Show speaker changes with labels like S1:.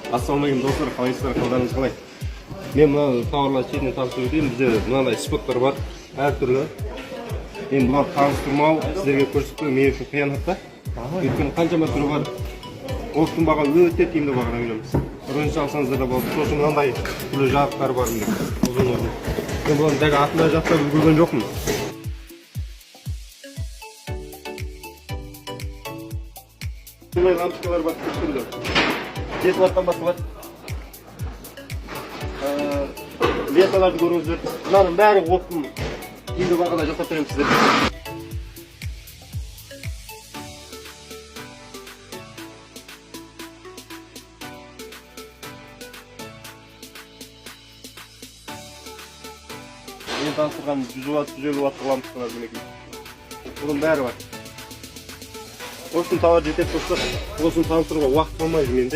S1: Ассалаумағалейкум достар, қалайсыздар, қалдарыңыз қалай? Мен мына тауарларды шетінен таныстырып өтейін. Бізде мынандай споттар бар, әртүрлі. Мен бұлар таныстырмау, сіздерге көрсетпеу мен үшін қиянат та. Өйткені қаншама түрі бар. Оқтың баға өте тиімді бағадан береміз. Бірінші алсаңыздар да болады. Сосын мынандай түрлі жарықтар бар міне. Ұзын. Мен бұлардың тек атына жақтап үлгерген жоқпын. Бұндай лампочкалар бар, түрлі. 5 ваттан басталады. Ленталарды көріңіздер. Мынаның бәрі оқтың тиімді бағада жасап беремін сіздерге. Мен таныстырған 100 ватт, 150 ватт лампочкалар мінекей. Бұның бәрі бар. Осыны тауар жетеді достар. Осыны таныстыруға уақыт қалмайды менде.